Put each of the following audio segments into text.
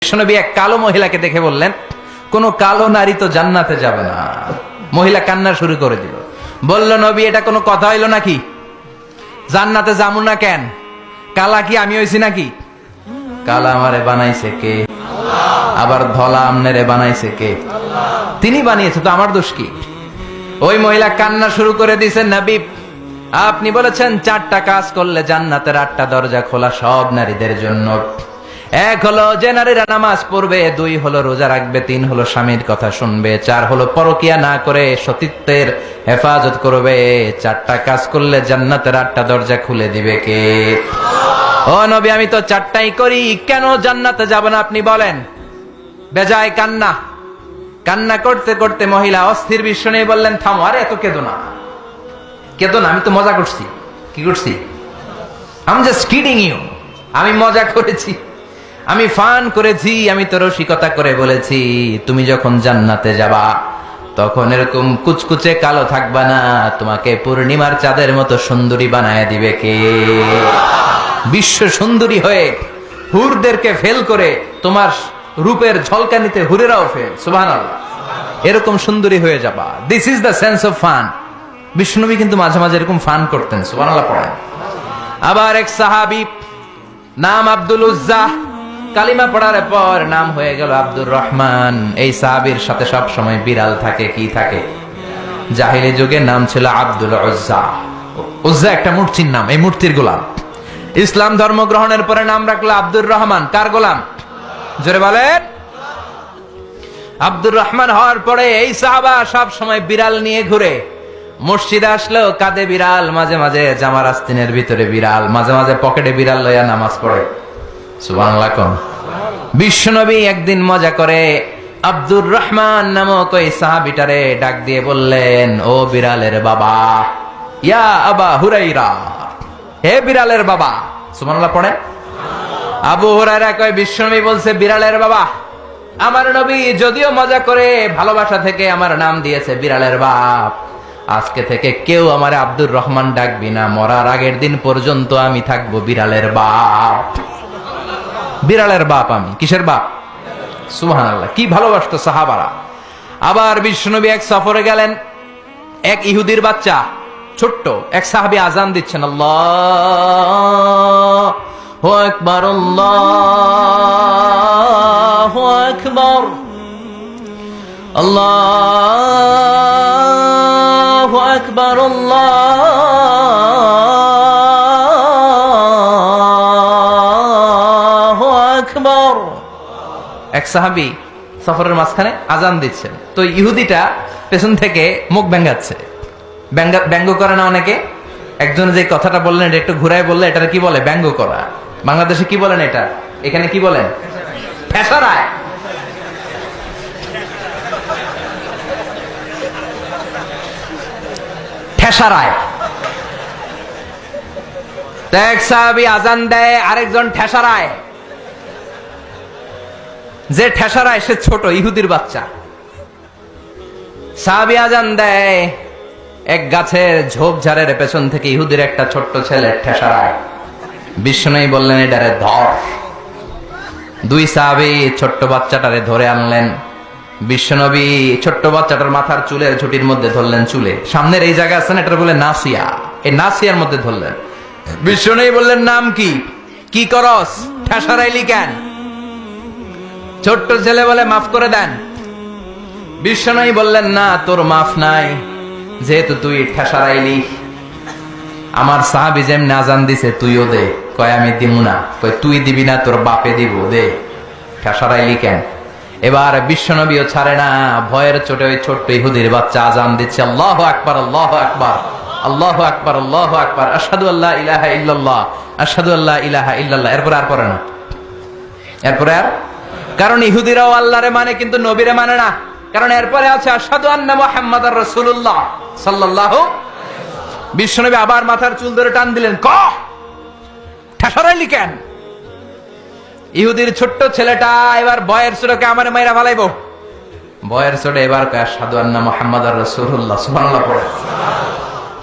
বিশ্বনবী এক কালো মহিলাকে দেখে বললেন, কোন কালো নারী তো জান্নাতে যাবে না। মহিলা কান্না শুরু করে দিল, বলল, নবী এটা কোনো কথা হইল নাকি? জান্নাতে যাবো না কেন? কালা কি আমি হইছি নাকি? কালা আমারে বানাইছে কে? আবার ধলা আমনেরে বানাইছে কে? তিনি বানিয়েছে, তো আমার দোষ কি? ওই মহিলা কান্না শুরু করে দিয়েছে, নবী আপনি বলেছেন 4টা কাজ করলে জান্নাতের 8টা দরজা খোলা সব নারীদের জন্য। 1 হলো যে নারীরা নামাজ পড়বে, 2 হলো রোজা রাখবে, 3 হলো স্বামীর কথা শুনবে, 4 হলো পরকিয়া না করে সতীত্বের হেফাজত করবে। 4টা কাজ করলে জান্নাতের 8টা দরজা খুলে দিবে কে? ও নবী আমি তো 4টাই করি, কেন জান্নাতে যাব না আপনি বলেন? বেজায় কান্না, কান্না করতে করতে মহিলা অস্থির। বিশ্ব নিয়ে বললেন, থামো, আরে এত কেঁদো না, কেঁদো না, আমি তো মজা করছি। কি করছি? I am just kidding you. আমি মজা করেছি, আমি ফান করেছি, আমি তো রসিকতা করে বলেছি তুমি যখন জান্নাতে যাবা তখন এরকম কুচকুচে কালো থাকবা না, তোমাকে পূর্ণিমার চাঁদের মতো সুন্দরী বানায় দিবে কে? বিশ্ব সুন্দরী হয়ে হুরদেরকে ফেল করে তোমার রূপের ঝলকানিতে হুরেরাও ফেল। সুবহানাল্লাহ, এরকম সুন্দরী হয়ে যাবা। This is the sense of fun. বিষ্ণুনবী কিন্তু মাঝে মাঝে এরকম ফান করতেন। সুবহানাল্লাহ পড়েন। আবার এক সাহাবী নাম আব্দুল উজ্জা, কালিমা পড়ার পর নাম হয়ে গেল আব্দুর রহমান। এই সাহাবীর সাথে সব সময় বিড়াল থাকে। কি থাকে? জাহিলি যুগে নাম ছিল আব্দুল উজ্জা। উজ্জা একটা মূর্তির নাম, এই মূর্তির গোলাম। ইসলাম ধর্ম গ্রহণের পরে নাম রাখলো আব্দুর রহমান। কার গোলাম? জোরে বলেন। আব্দুর রহমান হওয়ার পরে এই সাহাবা সব সময় বিড়াল নিয়ে ঘুরে। মসজিদে আসলেও কাঁধে বিড়াল, মাঝে মাঝে জামার আস্তিনের ভিতরে বিড়াল, মাঝে মাঝে পকেটে বিড়াল লইয়া নামাজ পড়ে। সুবহানাল্লাহ কোন। বিশ্বনবী একদিন মজা করে আব্দুর রহমান নামক ওই সাহাবীটারে ডাক দিয়ে বললেন, ও বিড়ালের বাবা, ইয়া আবা হুরাইরা, হে বিড়ালের বাবা। সুবহানাল্লাহ পড়েন। আবু হুরায়রা কয়, বিশ্বনবী বলছে বিড়ালের বাবা। আমার নবী যদিও মজা করে ভালোবাসা থেকে আমার নাম দিয়েছে বিড়ালের বাপ, আজকে থেকে কেউ আমার আব্দুর রহমান ডাকবি না, মরার আগের দিন পর্যন্ত আমি থাকবো বিড়ালের বাপ। বিড়ালের বাপ আমি। কিসের বাপ? সুবহানাল্লাহ, কি ভালোবাসতো সাহাবারা। আবার বিশ্বনবী এক সফরে গেলেন, এক ইহুদির বাচ্চা ছোট্ট এক সাহাবী আজান দিচ্ছেন, আল্লাহু আকবার, আল্লাহু আকবার, আল্লাহু আকবার, আল্লাহু আকবার। এক সাহাবী সফরের মাঝখানে আজান দিচ্ছেন, তো ইহুদিটা পেছন থেকে মুখ ব্যাঙ্গাচ্ছে। ব্যঙ্গ করে না অনেকে? একজন যে কথাটা বললেন এটা একটু ঘুরায় বললে এটা কি বলে? ব্যঙ্গ করা। বাংলাদেশে কি বলেন এটা? এখানে কি বলেন? ঠেসারায়। ঠেসারায়। এক সাহাবী আজান দেয়, আরেকজন ঠেসারায়। যে ঠেসারায় সে ছোট ইহুদির বাচ্চা। সাহাবী আজান দেয়, এক গাছের ঝোপঝাড়ের পেছন থেকে ইহুদির একটা ছোট্ট ছেলে ঠেসারায়। বিশ্বনবী বললেন, এটারে ধর। 2 সাহাবী ছোট্ট বাচ্চাটারে ধরে আনলেন। বিশ্বনবী ছোট্ট বাচ্চাটার মাথার চুলের ঝুটির মধ্যে ধরলেন, চুলে সামনের এই জায়গা আছে না, এটা বলে নাসিয়া, এই নাসিয়ার মধ্যে ধরলেন। বিশ্বনবী বললেন, নাম কি? কি করস? ঠেসারাইলি কেন? ছোট্ট ছেলে বলে, মাফ করে দেন। বিশ্বনবী বললেন, না, তোর মাফ নাই, যেহেতু তুই ঠেসারাইলি। আমার সাহাবী যেমনি আজান দিছে তুইও দে। কয় আমি দিমু না। কয় তুই দিবি না, তোর বাপে দিব, দে। ঠেসারাইলি কেন? এবার বিশ্বনবীও ছাড়ে না, ভয়ের চোটে ওই ছোট্ট ইহুদির বাচ্চা আজান দিচ্ছে, আল্লাহু আকবার, আল্লাহু আকবার, আল্লাহু আকবার, আল্লাহু আকবার, আশহাদু আল্লা ইলাহা ইল্লাল্লাহ, আশহাদু আল্লা ইলাহা ইল্লাল্লাহ। এরপরে আর পড়ে না, এরপরে আর। কারণ ইহুদিরাও আল্লাহরে মানে কিন্তু নবীরে মানে না। কারণ এরপরে আছে আশহাদু আন্না মুহাম্মাদার রাসূলুল্লাহ সাল্লাল্লাহু। বিশ্বনবী আবার মাথার চুল ধরে টান দিলেন, ক ঠেসারাইলি কেন? ইহুদির ছোট্ট ছেলেটা এবার বয়ের চোটে আমারে মাইরা ফালাইবো। বয়ের চোটে এবার কয় আশহাদু আন্না মুহাম্মাদার রাসূলুল্লাহ। সুবহানাল্লাহ পড়ে।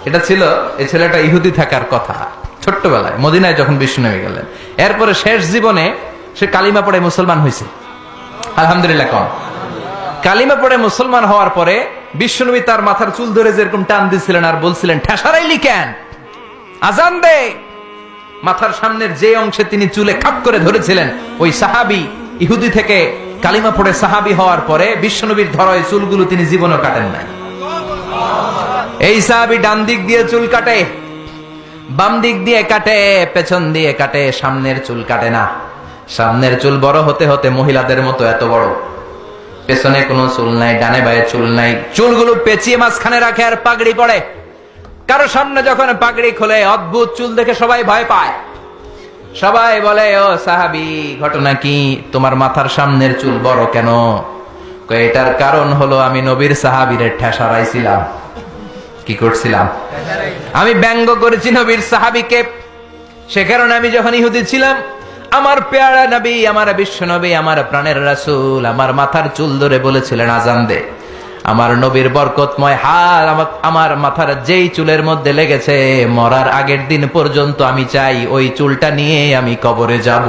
এটা ছিল এই ছেলেটা ইহুদি থাকার কথা ছোট্টবেলায় মদিনায় যখন বিশ্বনবী গেলেন। এরপরে শেষ জীবনে সে কালিমা পড়ে মুসলমান হয়েছে। আলহামদুলিল্লাহ কম। কালিমা পড়ে মুসলমান হওয়ার পরে বিশ্বনবী তার মাথার চুল ধরে যেরকম টান দিছিলেন আর বলছিলেন, ঠেসারাইলি কেন, আজান দে। মাথার সামনের যে অংশে তিনি চুলে খাপ করে ধরেছিলেন, ওই সাহাবী ইহুদি থেকে কালিমা পড়ে সাহাবী হওয়ার পরে বিশ্বনবীর ধরা ওই চুলগুলো তিনি জীবনও কাটেন নাই। এই সাহাবী ডান দিক দিয়ে চুল কাটে, বাম দিক দিয়ে কাটে, পেছন দিয়ে কাটে, সামনের চুল কাটে না। সামনের চুল বড় হতে হতে মহিলাদের মতো এত বড়, পেছনে কোনো চুল নাই, ডানে বায়ে চুল নাই, চুলগুলো পেঁচিয়ে মাঝখানে রাখে আর পাগড়ি পড়ে। কারো সামনে যখন পাগড়ি খোলে অদ্ভুত চুল দেখে সবাই ভয় পায়। সবাই বলে, ও সাহাবী, ঘটনা কি, তোমার মাথার সামনের চুল বড় কেন? এটার কারণ হলো আমি নবীর সাহাবীরে ঠেসারাইছিলাম। কি করছিলাম? আমি ব্যঙ্গ করেছি নবীর সাহাবীকে। সে কারণে আমি যখন ইহুদি ছিলাম, আমার পেয়ারা নবী, আমার বিশ্ব নবী, আমার প্রাণের রাসূল আমার মাথার চুল ধরে বলেছিলেন আজান দে। আমার নবীর বরকতময় হাত আমার মাথার যেই চুলের মধ্যে লেগেছে, মরার আগের দিন পর্যন্ত আমি চাই ওই চুলটা নিয়ে আমি কবরে যাব।